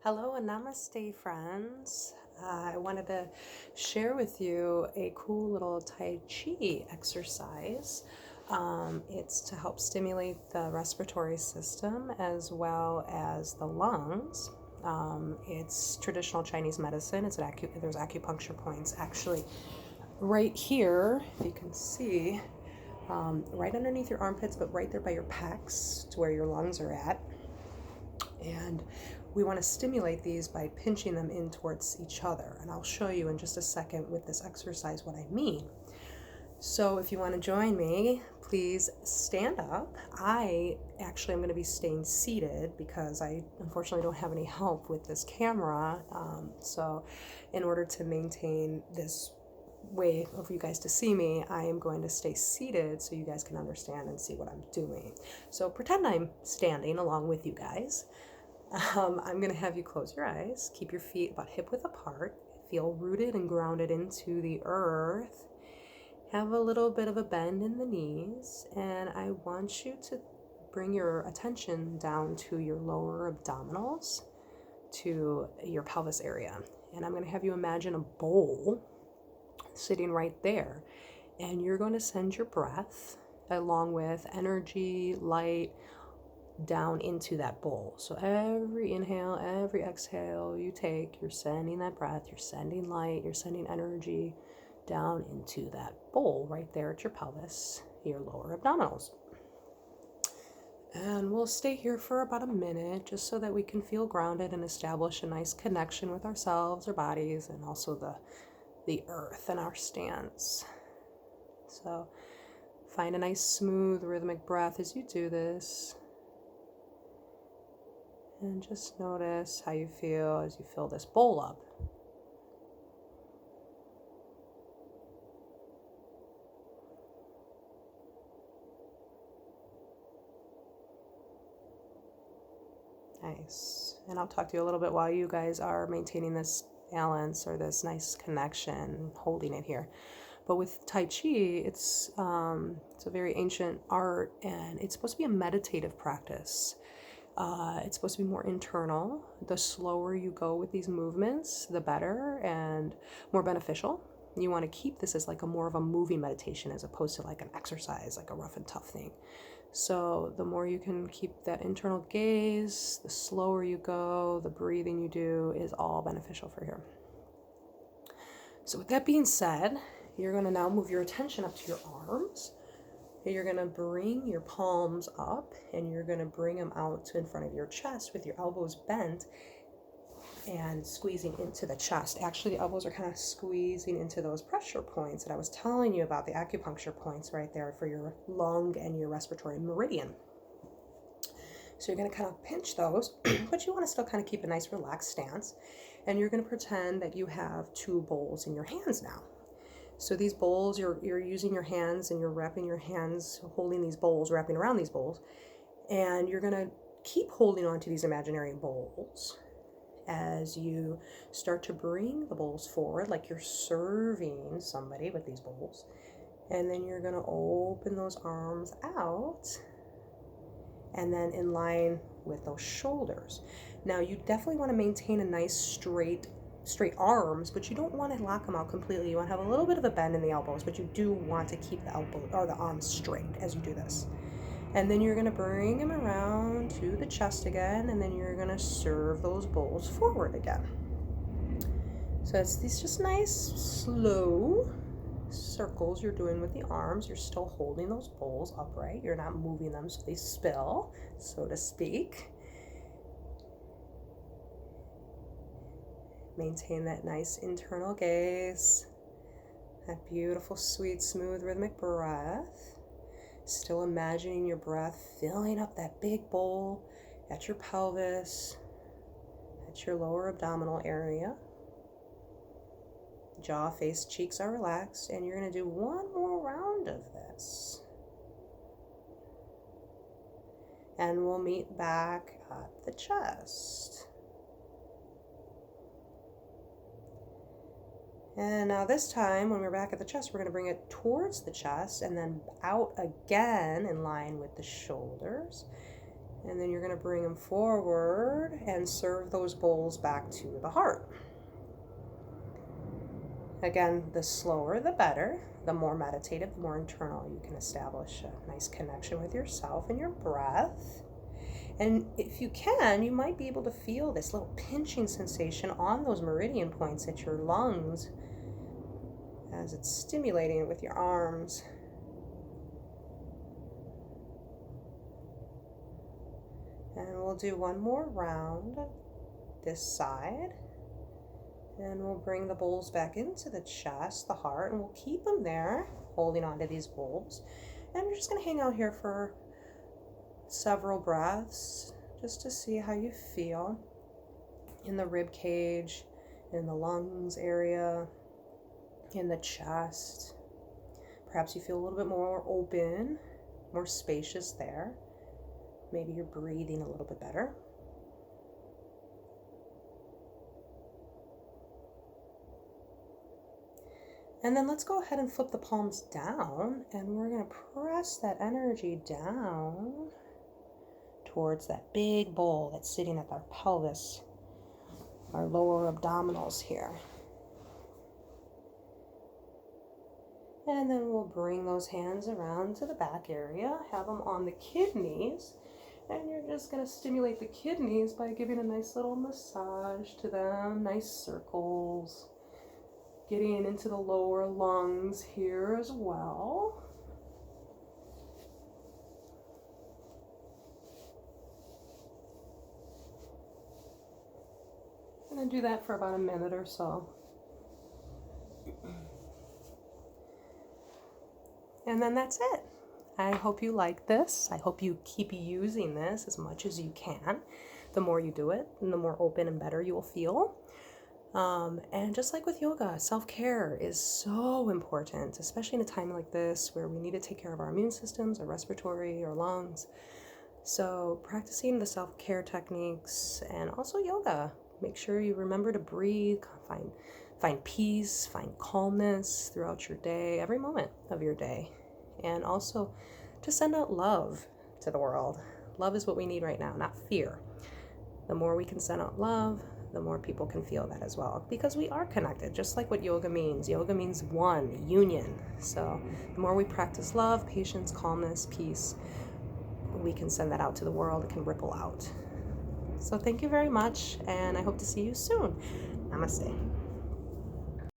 Hello and namaste, friends. I wanted to share with you a cool little Tai Chi exercise. It's to help stimulate the respiratory system as well as the lungs. It's traditional Chinese medicine. There's acupuncture points actually right here, if you can see, right underneath your armpits, but right there by your pecs to where your lungs are at. And we want to stimulate these by pinching them in towards each other. And I'll show you in just a second with this exercise what I mean. So if you want to join me, please stand up. I actually am going to be staying seated because I unfortunately don't have any help with this camera. So in order to maintain this way of you guys to see me, I am going to stay seated so you guys can understand and see what I'm doing. So pretend I'm standing along with you guys. I'm going to have you close your eyes, keep your feet about hip width apart, feel rooted and grounded into the earth, have a little bit of a bend in the knees, and I want you to bring your attention down to your lower abdominals, to your pelvis area. And I'm going to have you imagine a bowl sitting right there, and you're going to send your breath along with energy, light, down into that bowl. So every inhale, every exhale you take, you're sending that breath, you're sending light, you're sending energy down into that bowl right there at your pelvis, your lower abdominals. And we'll stay here for about a minute just so that we can feel grounded and establish a nice connection with ourselves, our bodies, and also the earth and our stance. So find a nice smooth rhythmic breath as you do this. And just notice how you feel as you fill this bowl up. Nice. And I'll talk to you a little bit while you guys are maintaining this balance or this nice connection, holding it here. But with Tai Chi, it's a very ancient art, and it's supposed to be a meditative practice. It's supposed to be more internal. The slower you go with these movements, the better and more beneficial. You want to keep this as like a more of a moving meditation as opposed to like an exercise, like a rough and tough thing. So the more you can keep that internal gaze, the slower you go, the breathing you do is all beneficial for here. So with that being said, you're going to now move your attention up to your arms. You're going to bring your palms up and you're going to bring them out to in front of your chest with your elbows bent and squeezing into the chest. Actually, the elbows are kind of squeezing into those pressure points that I was telling you about, the acupuncture points right there for your lung and your respiratory meridian. So you're going to kind of pinch those, but you want to still kind of keep a nice relaxed stance. And you're going to pretend that you have two bowls in your hands now. So these bowls, you're using your hands and you're wrapping your hands, holding these bowls, wrapping around these bowls. And you're going to keep holding on to these imaginary bowls as you start to bring the bowls forward like you're serving somebody with these bowls. And then you're going to open those arms out and then in line with those shoulders. Now you definitely want to maintain a nice straight arms, but you don't want to lock them out completely. You want to have a little bit of a bend in the elbows, but you do want to keep the elbow or the arms straight as you do this. And then you're going to bring them around to the chest again, and then you're going to serve those bowls forward again. So it's these just nice, slow circles you're doing with the arms. You're still holding those bowls upright. You're not moving them so they spill, so to speak. Maintain that nice internal gaze, that beautiful, sweet, smooth, rhythmic breath. Still imagining your breath filling up that big bowl at your pelvis, at your lower abdominal area. Jaw, face, cheeks are relaxed, and you're going to do one more round of this. And we'll meet back at the chest. And now this time, when we're back at the chest, we're going to bring it towards the chest and then out again in line with the shoulders. And then you're going to bring them forward and serve those bowls back to the heart. Again, the slower the better. The more meditative, the more internal you can establish a nice connection with yourself and your breath. And if you can, you might be able to feel this little pinching sensation on those meridian points at your lungs as it's stimulating it with your arms. And we'll do one more round this side. And we'll bring the bowls back into the chest, the heart, and we'll keep them there, holding on to these bowls. And we're just going to hang out here for several breaths, just to see how you feel in the rib cage, in the lungs area, in the chest. Perhaps you feel a little bit more open, more spacious there. Maybe you're breathing a little bit better. And then let's go ahead and flip the palms down, and we're going to press that energy down towards that big bowl that's sitting at our pelvis, our lower abdominals here. And then we'll bring those hands around to the back area, have them on the kidneys, and you're just going to stimulate the kidneys by giving a nice little massage to them, nice circles. Getting into the lower lungs here as well. And then do that for about a minute or so. And then that's it. I hope you like this. I hope you keep using this as much as you can. The more you do it, the more open and better you will feel. And just like with yoga, self-care is so important, especially in a time like this where we need to take care of our immune systems, our respiratory, our lungs. So practicing the self-care techniques and also yoga. Make sure you remember to breathe, find peace, find calmness throughout your day, every moment of your day. And also to send out love to the world. Love is what we need right now, not fear. The more we can send out love, the more people can feel that as well, because we are connected, just like what yoga means. Yoga means one, union. So the more we practice love, patience, calmness, peace, we can send that out to the world. It can ripple out. So thank you very much, and I hope to see you soon. Namaste.